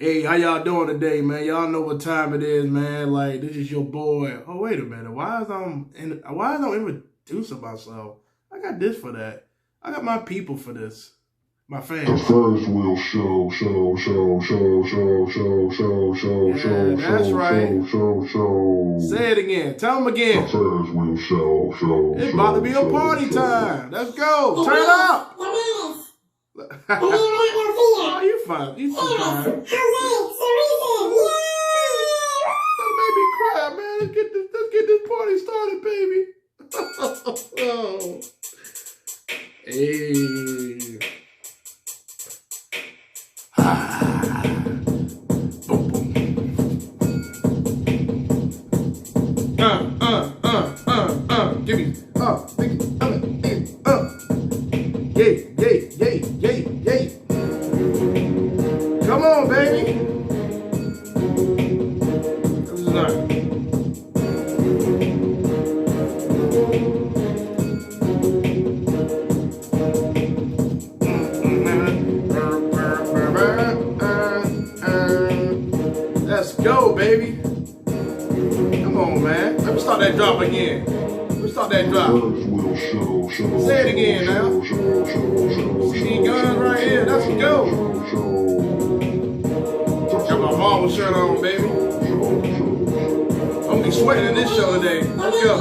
Hey, how y'all doing today, man? Y'all know what time it is, man. Like, this is your boy. Oh, wait a minute. Why is I introducing myself? I got this for that. I got my people for this. My The fans. Ferris wheel Yeah, that's right. show. Say it again. Tell them The again. Ferris wheel It's about to be a party time. Let's go. Turn up. Oh, you fine. You too fine. Don't make me cry, man. Let's get this party started, baby. Oh. Hey. Ah. Boom, boom. Give me, Yay, yay, yay, yay, yay. Come on, baby. This is not. Let's go, baby. Come on, man. Let me start that drop again. Let me start that drop. Say it again now. See guns right here. Let's go. Got my Marvel shirt on, baby. I'm gonna be sweating in this show today. Let's go.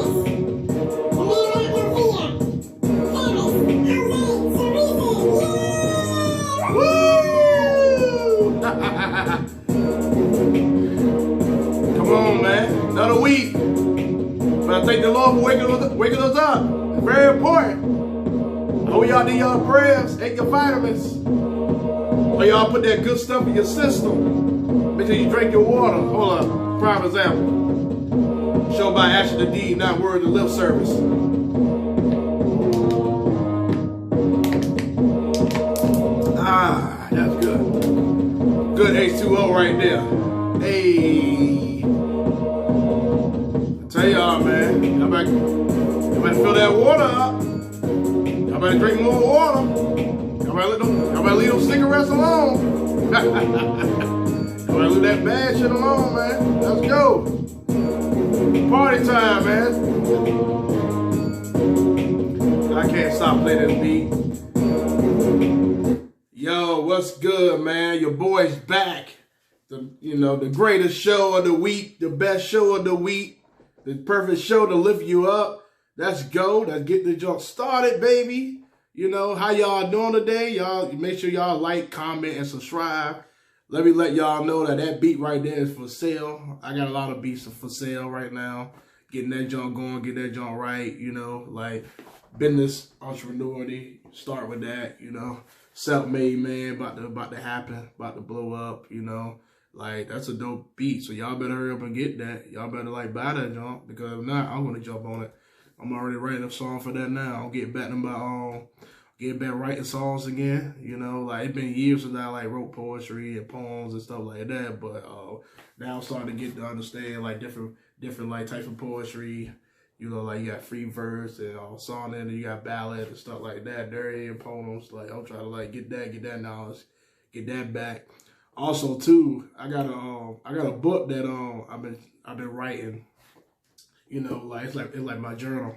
Woo! Come on, man. Another week. But I thank the Lord for waking us up. It's very important. I hope y'all did y'all prayers, ate your vitamins. Or y'all put that good stuff in your system. Make sure you drink your water. Hold up. Prime example. Show by action the deed, not word to lip service. Ah, that's good. Good H2O right there. Hey. I tell y'all, man. Y'all better fill that water up. Y'all better drink more water. Y'all better leave those cigarettes alone. Y'all better leave that bad shit alone, man. Let's go. Party time, man. I can't stop playing this beat. Yo, what's good, man? Your boy's back. The greatest show of the week, the best show of the week, the perfect show to lift you up. Let's go. Let's get the joint started, baby. You know, how y'all doing today? Y'all make sure y'all like, comment, and subscribe. Let me let y'all know that beat right there is for sale. I got a lot of beats for sale right now. Getting that joint going, get that joint right, you know, like business, entrepreneurity, start with that, you know. Self-made man, about to happen, about to blow up, you know. Like, that's a dope beat. So y'all better hurry up and get that. Y'all better like buy that jump, because if not, I'm gonna jump on it. I'm already writing a song for that now. I'll get back writing songs again. You know, like it's been years since I like wrote poetry and poems and stuff like that. But now I'm starting to get to understand like different like types of poetry. You know, like you got free verse and sonnet, and you got ballad and stuff like that, dirty and poems. Like I'm trying to like get that knowledge, get that back. Also, too, I got a book that I've been writing. You know, like it's like my journal.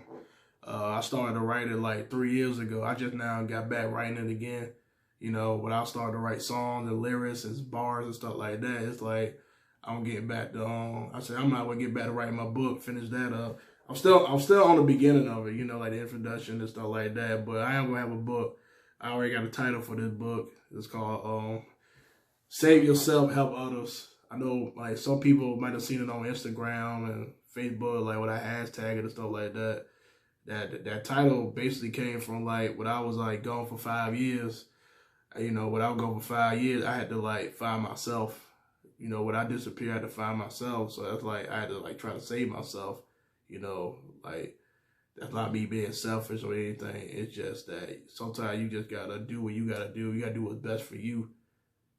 I started to write it like 3 years ago. I just now got back writing it again. You know, when I started to write songs and lyrics and bars and stuff like that, it's like I'm getting back to I said I'm not gonna get back to writing my book, finish that up. I'm still on the beginning of it, you know, like the introduction and stuff like that. But I am gonna have a book. I already got a title for this book. It's called Save Yourself, Help Others. I know like some people might have seen it on Instagram and Facebook, like with a hashtag and stuff like that. That title basically came from like when I was like gone for 5 years. You know, when I was gone for 5 years, I had to like find myself. You know, when I disappeared, I had to find myself. So that's like I had to like try to save myself. You know, like that's not me being selfish or anything. It's just that sometimes you just gotta do what you gotta do. You gotta do what's best for you,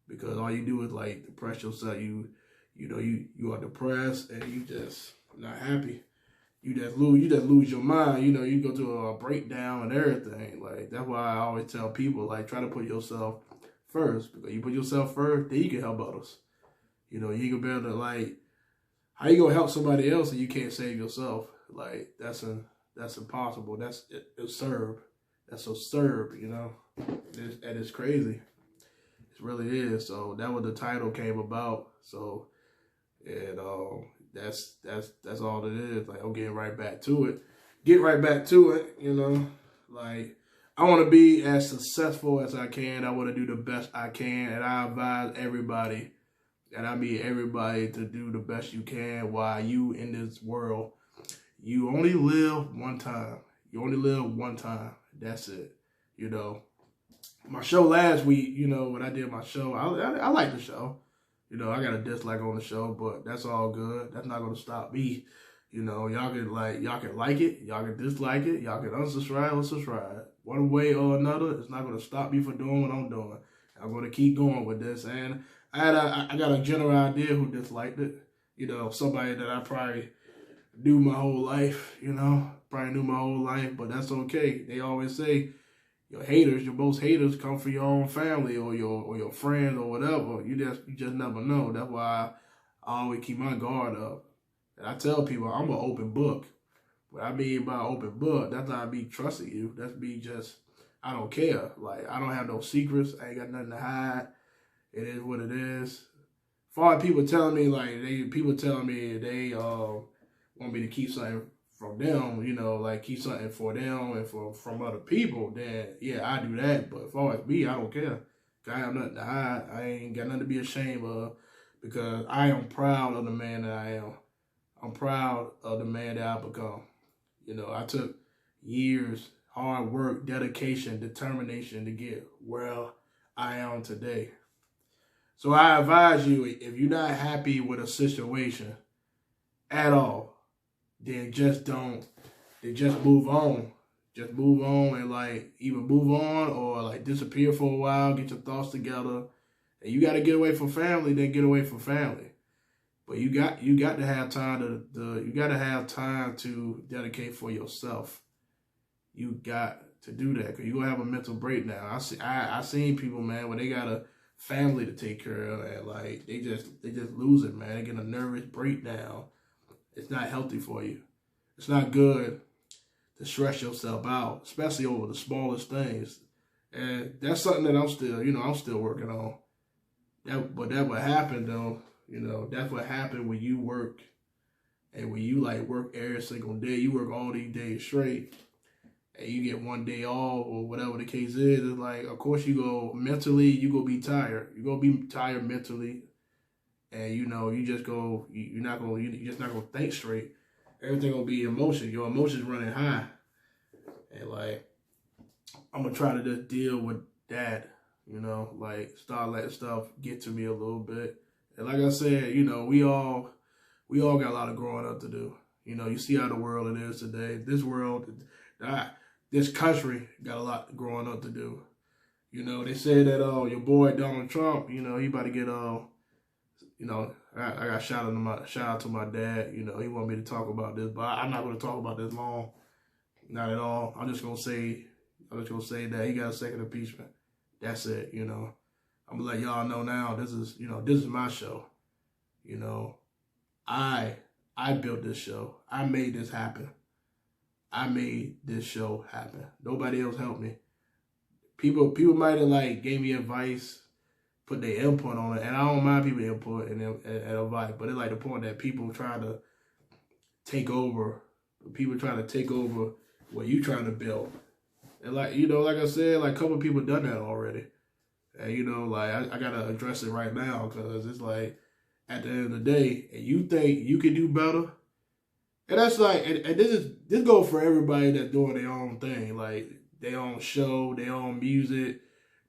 because all you do is like depress yourself. You are depressed and you just not happy. You just lose your mind. You know, you go through a breakdown and everything. Like that's why I always tell people like try to put yourself first, because you put yourself first, then you can help others. You know, you ain't gonna be able to, like, how you gonna help somebody else and you can't save yourself? Like, that's impossible. That's absurd. That's absurd, you know. And it's crazy. It really is. So that was the title came about. So, and that's all it is. Like, I'm getting right back to it. Get right back to it, you know. Like, I want to be as successful as I can. I want to do the best I can, and I advise everybody, and I mean everybody, to do the best you can while you in this world. You only live one time. You only live one time. That's it. You know, my show last week, you know, when I did my show, I like the show. You know, I got a dislike on the show, but that's all good. That's not going to stop me. You know, y'all can like it, y'all can dislike it, y'all can unsubscribe or subscribe. One way or another, it's not going to stop me from doing what I'm doing. I'm going to keep going with this. And I got a general idea who disliked it. You know, somebody that I probably knew my whole life, you know, but that's okay. They always say your haters, your most haters come from your own family or your friends or whatever. You just never know. That's why I always keep my guard up. And I tell people I'm an open book. What I mean by open book, that's not me trusting you. That's me just, I don't care. Like, I don't have no secrets. I ain't got nothing to hide. It is what it is. As far as people telling me, like, they want me to keep something from them, you know, like keep something for them and from other people, then yeah, I do that. But as far as me, I don't care. I have nothing to hide. I ain't got nothing to be ashamed of, because I am proud of the man that I am. I'm proud of the man that I've become. You know, I took years, hard work, dedication, determination to get where I am today. So I advise you, if you're not happy with a situation at all, then just move on. Just move on, and like either move on or like disappear for a while, get your thoughts together. And you got to get away from family, then get away from family. But you got to have time to dedicate for yourself. You got to do that, because you're gonna have a mental breakdown. I seen people, man, when they got a family to take care of, and like they just lose it, man. They get a nervous breakdown. It's not healthy for you. It's not good to stress yourself out, especially over the smallest things. And that's something that I'm still working on. But that what happened though. You know, that's what happened when you work, and when you like work every single day. You work all these days straight, and you get one day off or whatever the case is. It's like, of course, you go be tired. You're gonna be tired mentally, and you know, you're just not gonna think straight. Everything gonna be emotion. Your emotions running high, and like, I'm gonna try to just deal with that. You know, like start letting stuff get to me a little bit. And like I said, you know, we all got a lot of growing up to do. You know, you see how the world it is today. This country got a lot growing up to do. You know, they say that your boy Donald Trump, you know, he about to get you know, I got shout out to my dad. You know, he wanted me to talk about this, but I'm not going to talk about this long. Not at all. I'm just gonna say that he got a second impeachment. That's it. You know. I'm gonna let y'all know now. This is my show. You know, I built this show. I made this happen. I made this show happen. Nobody else helped me. People might have like gave me advice, put their input on it, and I don't mind people input and advice, but it's like the point that people trying to take over. People trying to take over what you trying to build, and like like I said, like a couple people done that already. And, you know, like, I got to address it right now, because it's like, at the end of the day, and you think you can do better. And that's like, and this goes for everybody that's doing their own thing, like their own show, their own music,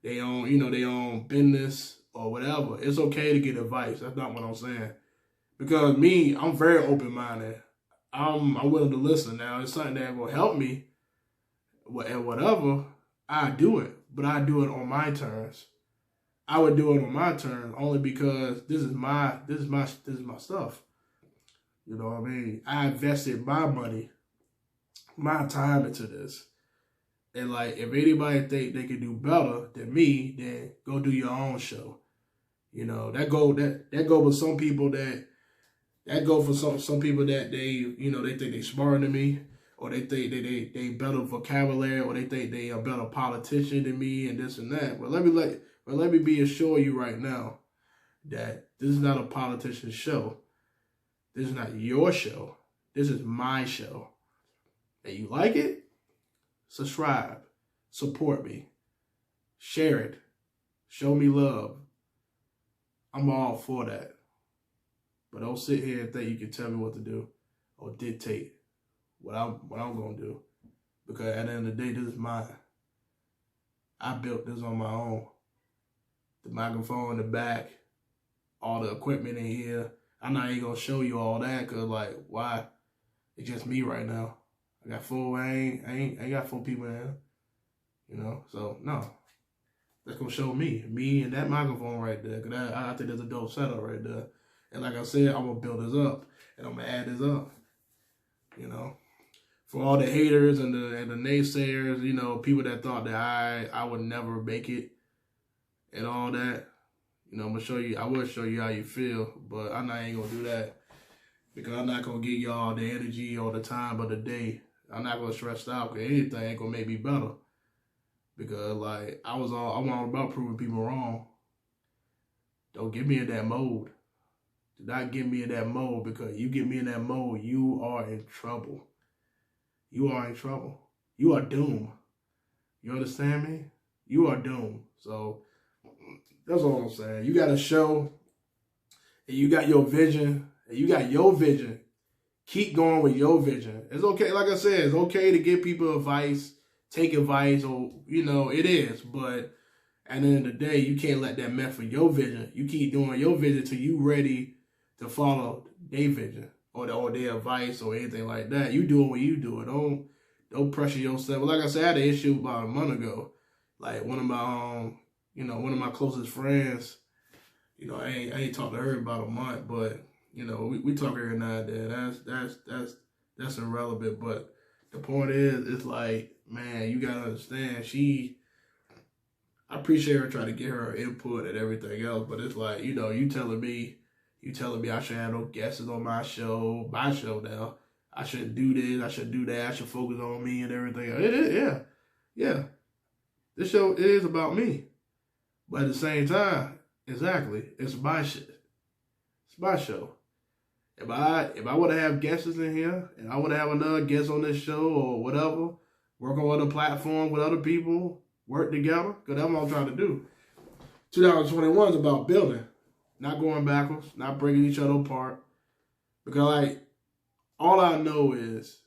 their own business or whatever. It's okay to get advice. That's not what I'm saying. Because me, I'm very open-minded. I'm willing to listen. Now, it's something that will help me and whatever, I do it. But I do it on my terms. I would do it on my terms only because this is my stuff. You know what I mean? I invested my money, my time into this. And like, if anybody think they can do better than me, then go do your own show. You know, that go with some people that go for some people that they they think they smarter than me, or they think they better vocabulary, or they think they a better politician than me, and this and that. But let me be assure you right now that this is not a politician's show. This is not your show. This is my show. And you like it? Subscribe. Support me. Share it. Show me love. I'm all for that. But don't sit here and think you can tell me what to do or dictate what I'm gonna do. Because at the end of the day, this is mine. I built this on my own. The microphone in the back, all the equipment in here. I'm not even gonna show you all that, cause like, why? It's just me right now. I got I ain't got 4 people in here. You know, so no. That's gonna show me and that microphone right there. Cause I think there's a dope setup right there. And like I said, I'm gonna build this up, and I'm gonna add this up. You know, for all the haters and the naysayers, you know, people that thought that I would never make it and all that. You know, I will show you how you feel, but I ain't gonna do that because I'm not gonna give y'all the energy or the time of the day. I'm not gonna stress out because anything ain't gonna make me better. Because like I'm all about proving people wrong. Don't get me in that mode. Do not get me in that mode, because you get me in that mode, you are in trouble. You are in trouble. You are doomed. You understand me? You are doomed. So that's all I'm saying. You got a show, and you got your vision, and you got your vision. Keep going with your vision. It's okay. Like I said, it's okay to give people advice, take advice, or, you know, it is. But at the end of the day, you can't let that mess for your vision. You keep doing your vision till you ready to follow their vision or their advice or anything like that. You do it when you do it. Don't pressure yourself. Like I said, I had an issue about a month ago. Like one of my closest friends, you know, I ain't talked to her about a month, but you know, we talk every now and then. That's irrelevant. But the point is, it's like, man, you gotta understand, I appreciate her trying to get her input and everything else, but it's like, you know, you telling me I should have no guests on my show now. I shouldn't do this, I should do that, I should focus on me and everything. It is, yeah. This show is about me. But at the same time, exactly, it's my shit. It's my show. If I would have guests in here, and I would have another guest on this show or whatever, work on other platforms with other people, work together, because that's what I'm trying to do. 2021 is about building, not going backwards, not breaking each other apart. Because like, all I know is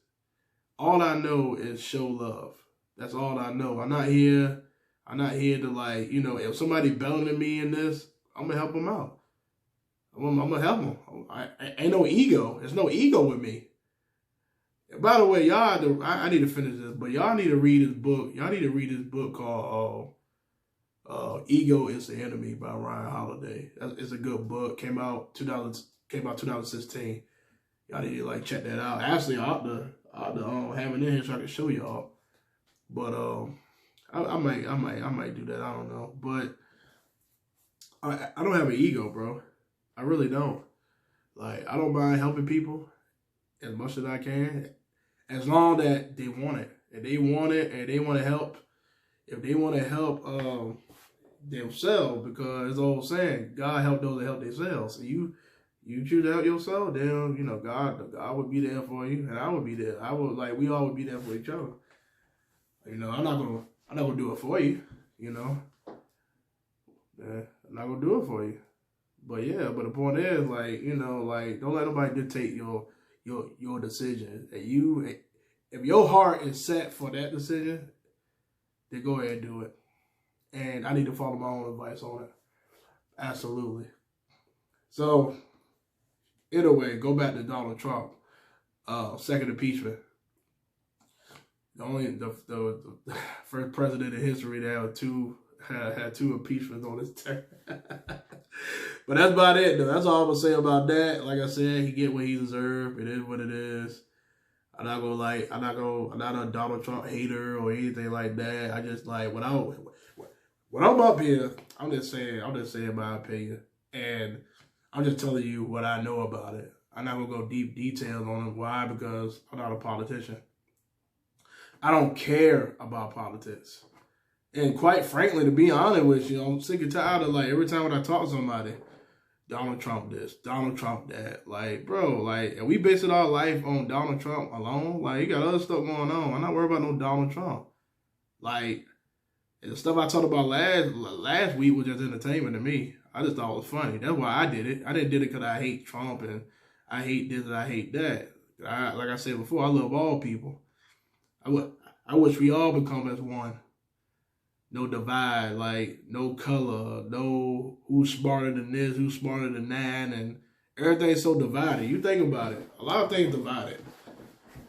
show love. That's all I know. I'm not here to, like, you know, if somebody better than me in this, I'm gonna help them out. I'm gonna help them. Ain't no ego. There's no ego with me. And by the way, y'all, I need to finish this, but y'all need to read this book. Y'all need to read this book called "Ego Is the Enemy" by Ryan Holiday. It's a good book. Came out 2016. Y'all need to like check that out. Actually, I ought to have it in here so I can show y'all. But I might do that. I don't know. But I don't have an ego, bro. I really don't. Like, I don't mind helping people as much as I can, as long that they want it. If they want it and they want to help, themselves, because it's all saying, God help those that help themselves. So you choose to help yourself, then, you know, God would be there for you, and I would be there. We all would be there for each other. You know, I'm not gonna do it for you, you know. Yeah, I'm not gonna do it for you. But yeah, but the point is, like, you know, like, don't let nobody dictate your decision. And if your heart is set for that decision, then go ahead and do it. And I need to follow my own advice on it. Absolutely. So, anyway, go back to Donald Trump. Second impeachment. The first president in history that had two impeachments on his term. But that's about it, though. That's all I'm gonna say about that. Like I said, he get what he deserved. It is what it is. I'm not a Donald Trump hater or anything like that. I just like when I'm up here, I'm just saying my opinion. And I'm just telling you what I know about it. I'm not going to go deep details on it. Why? Because I'm not a politician. I don't care about politics. And quite frankly, to be honest with you, I'm sick and tired of like every time when I talk to somebody, Donald Trump this, Donald Trump that. Like, bro, like, and we basing our life on Donald Trump alone. Like, you got other stuff going on. I'm not worried about no Donald Trump. Like, the stuff I talked about last week was just entertainment to me. I just thought it was funny. That's why I did it. I didn't did it because I hate Trump and I hate this and I hate that. Like I said before, I love all people. I wish we all become as one. No divide, like no color, no who's smarter than this, who's smarter than that, and everything's so divided. You think about it, a lot of things divided.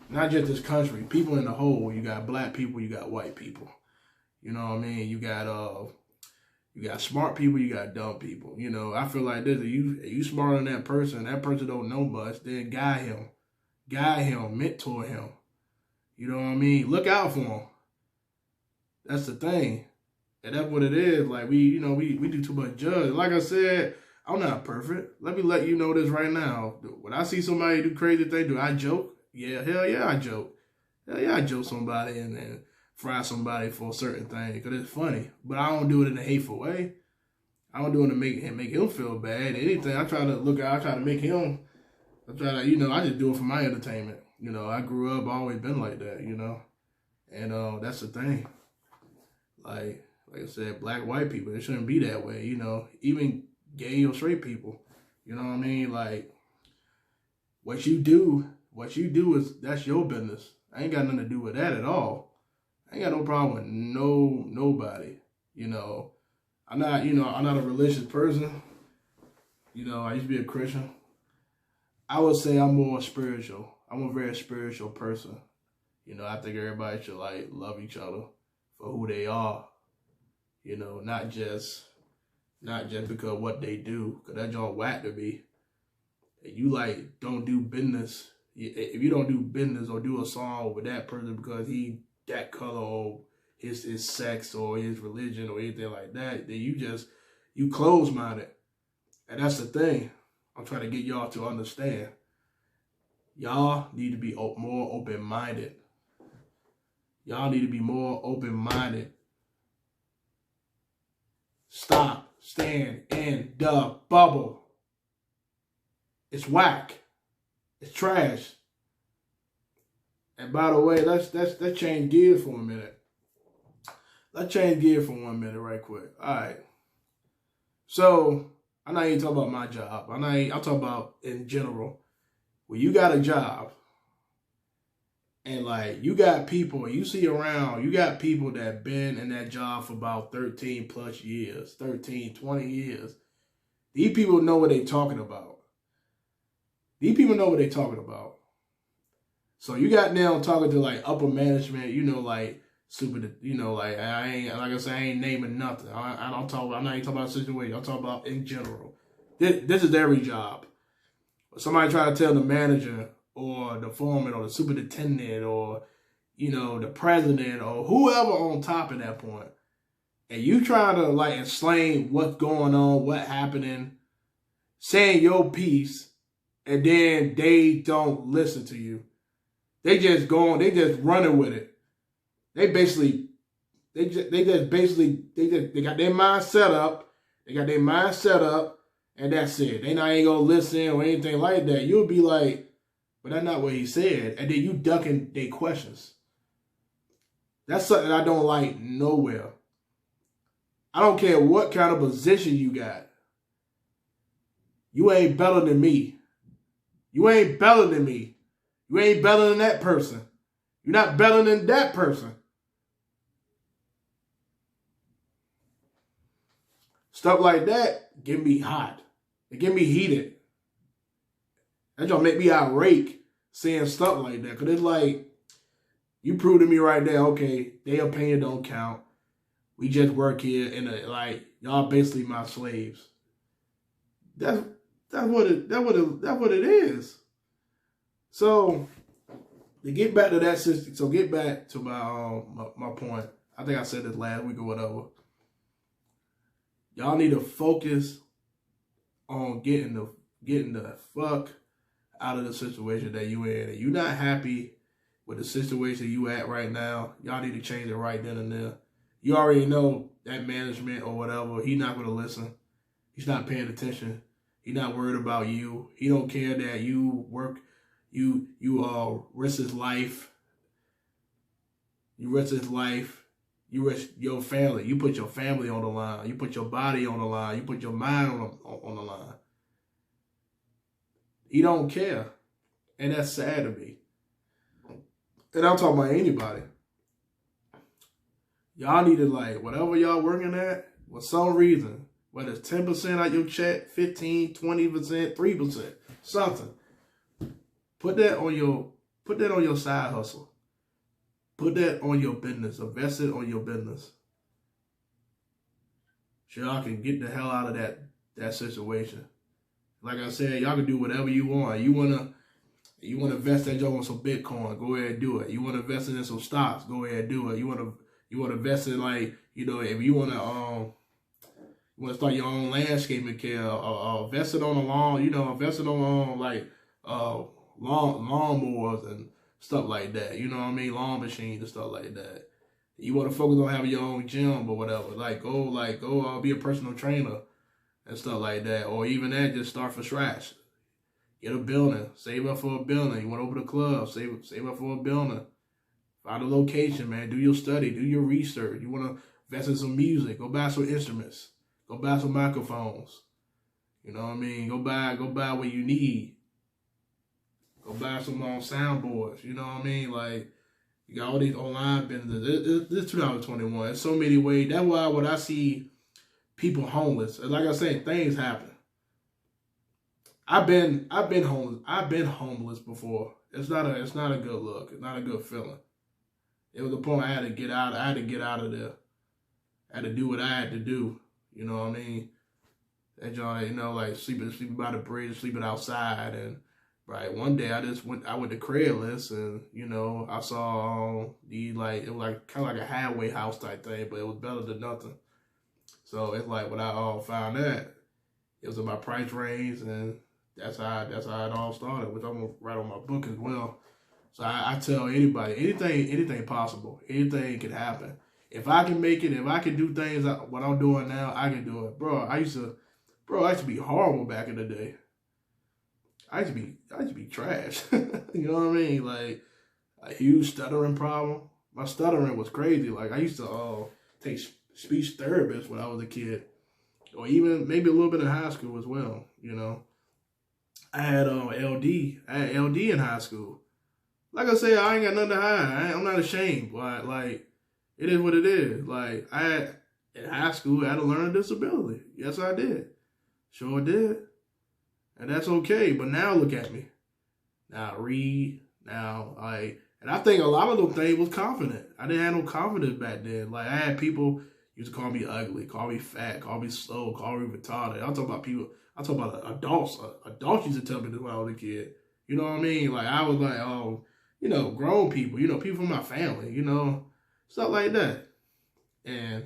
Not just this country, people in the whole. You got black people, you got white people. You know what I mean? You got smart people, you got dumb people. You know, I feel like this: if you smarter than that person don't know much, then guide him, mentor him. You know what I mean? Look out for him. That's the thing. And that's what it is. Like, we do too much judge. Like I said, I'm not perfect. Let me let you know this right now. When I see somebody do crazy things, do I joke? Yeah, hell yeah, I joke. Hell yeah, I joke somebody and fry somebody for a certain thing because it's funny. But I don't do it in a hateful way. I don't do it to make him feel bad. Anything, I try to make him, I just do it for my entertainment. You know, I grew up, always been like that, you know. And that's the thing. Like I said, black, white people, it shouldn't be that way, you know. Even gay or straight people, you know what I mean? Like, what you do is, that's your business. I ain't got nothing to do with that at all. I ain't got no problem with nobody, you know. I'm not a religious person. You know, I used to be a Christian. I would say I'm more spiritual. I'm a very spiritual person. You know, I think everybody should, like, love each other for who they are. You know, not just because of what they do, because that's all whack to me. And you, like, don't do business. If you don't do business or do a song with that person because he that color or his sex or his religion or anything like that, then you close-minded. And that's the thing I'm trying to get y'all to understand. Y'all need to be more open-minded. Y'all need to be more open-minded. Stop staying in the bubble. It's whack. It's trash. And by the way, let's change gears for a minute. Let's change gears for 1 minute right quick. All right. So, I'm not even talking about my job. I'm talking about in general. When you got a job, and like you got people, you see around, you got people that been in that job for about 13 plus years, 13, 20 years. These people know what they talking about. These people know what they talking about. So you got them talking to like upper management, you know, like super, you know, like I ain't naming nothing. I'm not even talking about a situation. I'm talking about in general. This is every job. Somebody try to tell the manager or the foreman or the superintendent or, you know, the president or whoever on top at that point, and you try to like explain what's going on, what happening, saying your piece, and then they don't listen to you. They just running with it. They got their mind set up. They got their mind set up, and that's it. They not ain't gonna listen or anything like that. You'll be like, but that's not what he said. And then you ducking their questions. That's something I don't like nowhere. I don't care what kind of position you got. You ain't better than me. You ain't better than me. You ain't better than that person. You're not better than that person. Stuff like that get me hot. It get me heated. That don't make me irate saying stuff like that. Because it's like, you prove to me right there, okay, their opinion don't count. We just work here and y'all basically my slaves. That's what it is. So to get back to that system, so get back to my point. I think I said this last week or whatever. Y'all need to focus on getting the fuck out of the situation that you in. And you're not happy with the situation you at right now, y'all need to change it right then and there. You already know that management or whatever, he not going to listen. He's not paying attention. He not worried about you. He don't care that you work, you risk his life. You risk his life. You risk your family. You put your family on the line. You put your body on the line. You put your mind on the line. He don't care. And that's sad to me. And I'm talking about anybody. Y'all need to, like, whatever y'all working at, for some reason, whether it's 10% out your check, 15, 20%, 3%, something. Put that on your side hustle. Put that on your business. Invest it on your business. So y'all can get the hell out of that situation. Like I said, y'all can do whatever you want. You wanna invest that joint on some Bitcoin, go ahead and do it. You wanna invest in some stocks, go ahead and do it. You wanna invest in, like, you know, if you wanna start your own landscaping care, invest it on a lawn, you know, invest it on lawnmowers and stuff like that. You know what I mean? Lawn machines and stuff like that. You want to focus on having your own gym or whatever. Go be a personal trainer and stuff like that. Or even that, just start from scratch. Get a building. Save up for a building. You want to open a club. Save up for a building. Find a location, man. Do your study. Do your research. You want to invest in some music. Go buy some instruments. Go buy some microphones. You know what I mean? Go buy what you need. Go buy some soundboards. You know what I mean? Like, you got all these online businesses. This is 2021. There's so many ways. That's why when I see people homeless, like I said, things happen. I've been homeless. I've been homeless before. It's not a good look. It's not a good feeling. It was the point I had to get out. I had to get out of there. I had to do what I had to do. You know what I mean? That joint, you know, like sleeping by the bridge, sleeping outside, and right one day I went to Craigslist, and you know I saw it was like kind of like a halfway house type thing, but it was better than nothing. So it's like when I found that, it was in my price range, and that's how it all started, which I'm gonna write on my book as well. So I tell anybody, anything possible, anything can happen. If I can make it, if I can do things what I'm doing now, I can do it, bro. I used to be horrible back in the day. I used to be trash. You know what I mean? Like a huge stuttering problem. My stuttering was crazy. Like I used to take speech therapists when I was a kid, or even maybe a little bit in high school as well. You know, I had LD. I had LD in high school. Like I said, I ain't got nothing to hide. I'm not ashamed. Like it is what it is. Like in high school, I had a learning disability. Yes, I did. Sure did. And that's okay. But now look at me. Now I read. And I think a lot of them things was confident. I didn't have no confidence back then. Like I had people used to call me ugly, call me fat, call me slow, call me retarded. I'm talking about people. I'm talking about adults. Adults used to tell me this when I was a kid. You know what I mean? Like I was like, you know, grown people. You know, people from my family. You know, stuff like that. And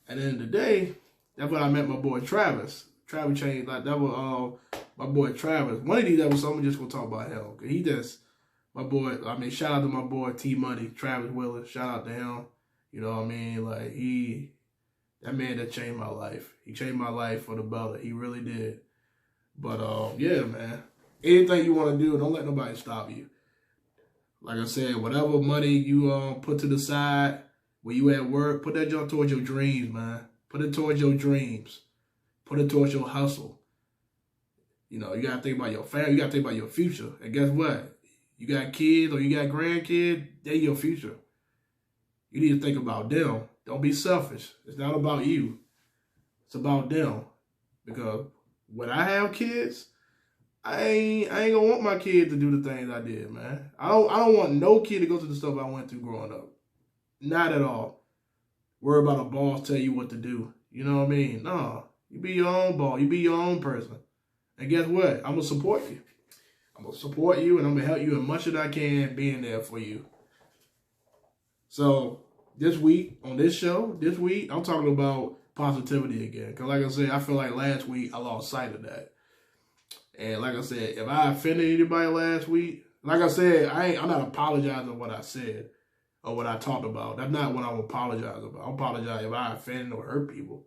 at the end of the day, that's when I met my boy Travis. Travis changed, like that was my boy Travis. One of these episodes, I'm just gonna talk about him. Cause he just, my boy, shout out to my boy T Money, Travis Willis, shout out to him. You know what I mean? Like that man that changed my life. He changed my life for the better. He really did. But yeah, man. Anything you wanna do, don't let nobody stop you. Like I said, whatever money you put to the side when you at work, put that junk towards your dreams, man. Put it towards your dreams. Put it towards your hustle. You know, you got to think about your family. You got to think about your future. And guess what? You got kids or you got grandkids, they're your future. You need to think about them. Don't be selfish. It's not about you. It's about them. Because when I have kids, I ain't gonna want my kids to do the things I did, man. I don't want no kid to go through the stuff I went through growing up. Not at all. Worry about a boss tell you what to do. You know what I mean? No. You be your own boss. You be your own person. And guess what? I'm going to support you. I'm going to support you, and I'm going to help you as much as I can being there for you. So this week, on this show, I'm talking about positivity again. Because like I said, I feel like last week I lost sight of that. And like I said, if I offended anybody last week, like I said, I'm not apologizing for what I said or what I talked about. That's not what I'm apologizing about. I apologize if I offended or hurt people.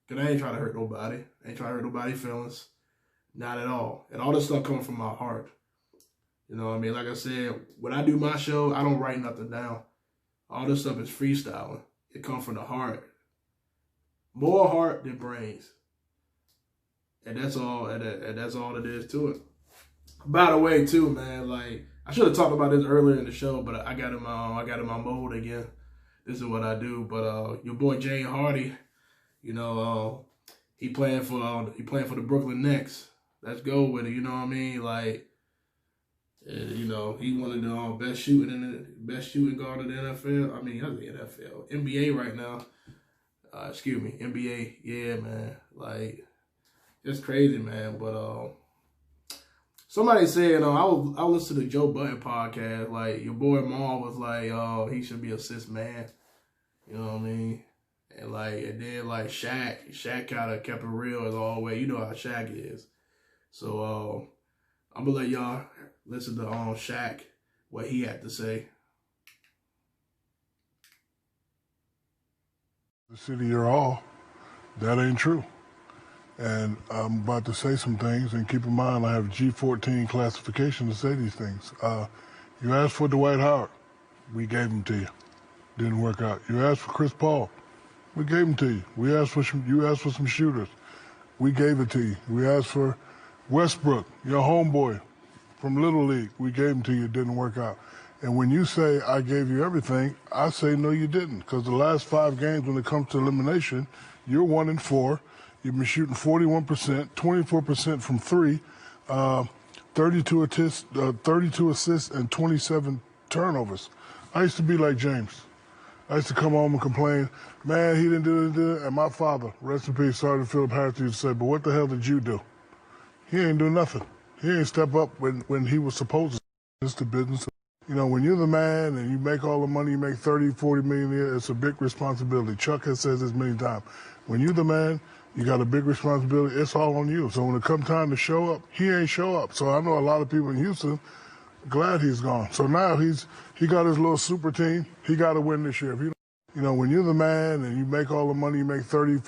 Because I ain't trying to hurt nobody. I ain't trying to hurt nobody's feelings. Not at all. And all this stuff comes from my heart. You know what I mean? Like I said, when I do my show, I don't write nothing down. All this stuff is freestyling. It comes from the heart. More heart than brains. And that's all. And that's all it is to it. By the way, too, man, like I should have talked about this earlier in the show, but I got in my mode again. This is what I do. But your boy Jane Hardy, you know, he playing for the Brooklyn Nets. Let's go with it. You know what I mean? Like, you know, he one of the best shooting guard in the NFL. I mean, not the NFL, NBA right now. Excuse me, NBA. Yeah, man. Like, it's crazy, man. But somebody said, I listened to the Joe Budden podcast. Like, your boy Maul was like, he should be a sixth man. You know what I mean? And then Shaq kind of kept it real as always. You know how Shaq is. So I'm gonna let y'all listen to Shaq, what he had to say. The city you're all, that ain't true. And I'm about to say some things, and keep in mind I have G14 classification to say these things. You asked for Dwight Howard, we gave him to you. Didn't work out. You asked for Chris Paul, we gave him to you. You asked for some shooters, we gave it to you. We asked for Westbrook, your homeboy from Little League, we gave him to you. Didn't work out. And when you say I gave you everything, I say no, you didn't, because the last 5 games when it comes to elimination, you're 1-4. You've been shooting 41%, 24% from 3, 32 assists, and 27 turnovers. I used to be like James. I used to come home and complain, man, he didn't do it. And my father, rest in peace, Sergeant Philip Harris, used to say, but what the hell did you do? He ain't do nothing. He ain't step up when he was supposed to. It's the business. You know, when you're the man and you make all the money, you make 30, 40 million a year, it's a big responsibility. Chuck has said this many times. When you're the man, you got a big responsibility. It's all on you. So when it comes time to show up, he ain't show up. So I know a lot of people in Houston glad he's gone. So now he got his little super team. He got to win this year. If you know, when you're the man and you make all the money, you make 30.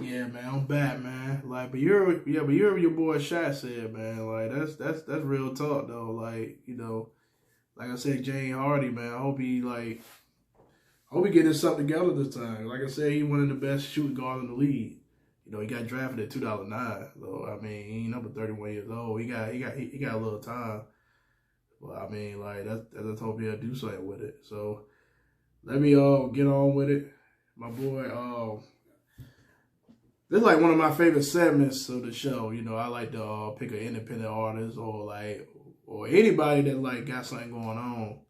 Yeah, man, I'm back, man. Like, but you're your boy Shaq said, man. Like, that's real talk though. Like, you know, like I said, Jane Hardy, man. I hope he getting something together this time. Like I said, he one of the best shooting guards in the league. You know, he got drafted in 2009. So I mean, he ain't number 31 years old. He got a little time. Well, I mean, like that's I hope he'll do something with it. So let me get on with it, my boy. This is like one of my favorite segments of the show. You know, I like to pick an independent artist or anybody that like got something going on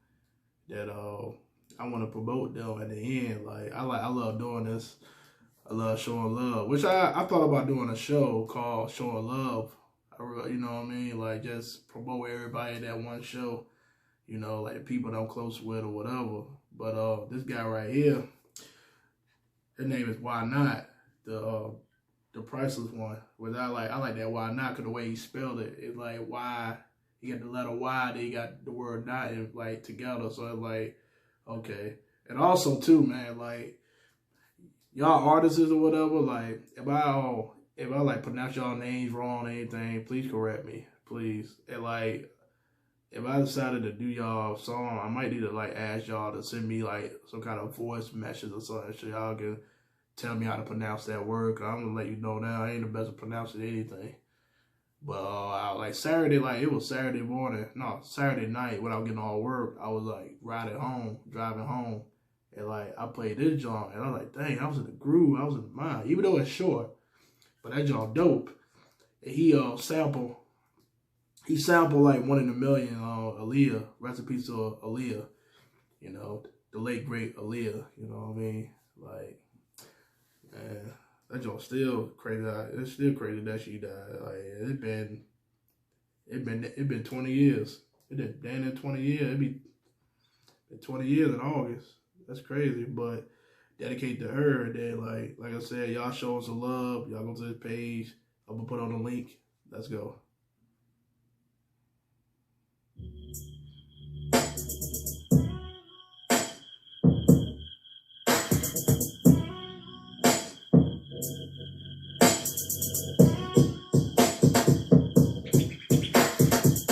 that I want to promote them at the end. Like I love doing this. I love showing love, which I thought about doing a show called Showing Love. You know what I mean? Like just promote everybody at that one show. You know, like the people that I'm close with or whatever. But this guy right here, his name is Why Not, the priceless one. Which I like that Why Not, because the way he spelled it, it's like why. You got the letter Y, then you got the word not in, like together. So it's like, okay. And also too, man, like y'all artists or whatever, like if I like pronounce y'all names wrong or anything, please correct me. Please. And like if I decided to do y'all song, I might need to like ask y'all to send me like some kind of voice message or something so y'all can tell me how to pronounce that word. Cause I'm gonna let you know now I ain't the best at pronouncing anything. But like Saturday, like it was Saturday night when I was getting all work, I was like driving home, and like I played this joint, and I was like, dang, I was in the groove, I was in the mind, even though it's short, but that joint dope. And he sampled like 1 in a million Aaliyah, recipes to Aaliyah, you know, the late great Aaliyah, you know what I mean, like, man. That joint still crazy. It's still crazy that she died. Like it been 20 years. It been damn near 20 years. It be 20 years in August. That's crazy. But dedicate to her. And then like I said, y'all show us some love. Y'all go to this page. I'm gonna put on the link. Let's go.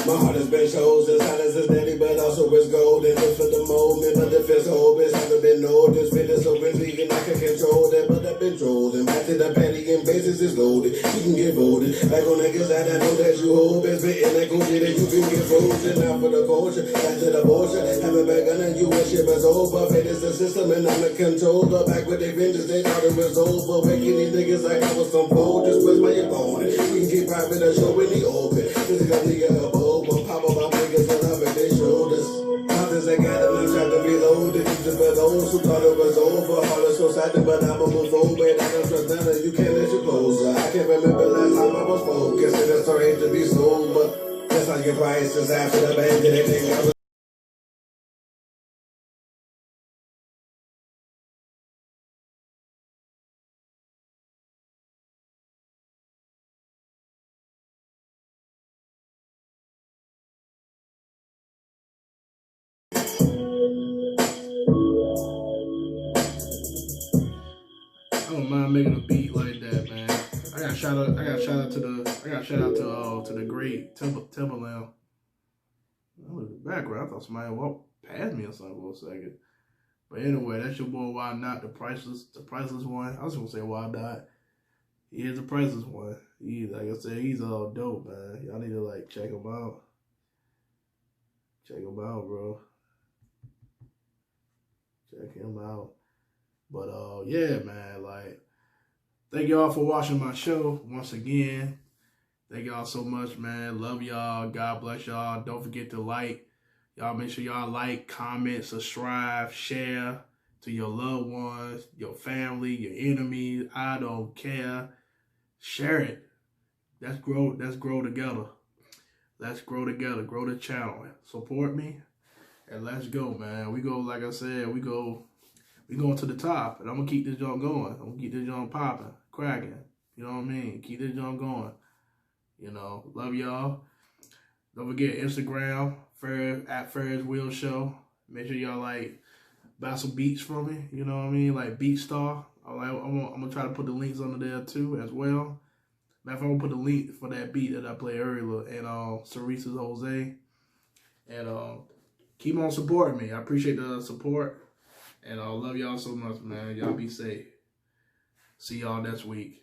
My heart has been chosen, silence is steady, but also it's golden. Just for the moment, but the fist open, haven't been noticed. Feeling so busy and I can control that, but I've been chosen. Back to the patty and bases is loaded. You can get voted. Back on niggas side, I know that you hold. Best bitten that Gucci that you can get frozen. Now for the culture, back to the bullshit. Haven't back on you and shit was over. Fate is the system and I'm the controller. Back with their vengeance, they thought it was over. Making these niggas like I was some fool. Just press my opponent. We can keep private a show in the open. This is gonna nigga up. Pop up my niggas and up at their shoulders. Mountains that got them, tried to be loaded. Just for those who thought it was over. All is so sad, but I'ma move forward. I don't trust none of you, can't let you closer. I can't remember last time I was focused. And it's sorry to be sober. That's how your prices after the band. They think I was. I don't mind making a beat like that, man. I got shout out to the great Timberland. I was in the background. I thought somebody walked past me or something for a second. But anyway, that's your boy Why Not, the priceless one. I was gonna say Why Not. He is the priceless one. Like I said, he's all dope, man. Y'all need to check him out. Check him out, bro. Check him out. But yeah, man, thank y'all for watching my show once again. Thank y'all so much, man. Love y'all. God bless y'all. Don't forget to like. Y'all make sure y'all like, comment, subscribe, share to your loved ones, your family, your enemies. I don't care. Share it. Let's grow together. Let's grow together. Grow the channel. Support me. And let's go, man. We go, like I said, we going to the top, and I'm going to keep this joint going. I'm going to keep this joint popping, cracking. You know what I mean? Keep this joint going. You know, love y'all. Don't forget Instagram, at Ferri's Wheel Show. Make sure y'all, buy some beats from me. You know what I mean? Like Beat Star. I'm going to try to put the links under there, too, as well. Matter of fact, I'm going to put the link for that beat that I played earlier, and Ceresa's Jose. And keep on supporting me. I appreciate the support. And I love y'all so much, man. Y'all be safe. See y'all next week.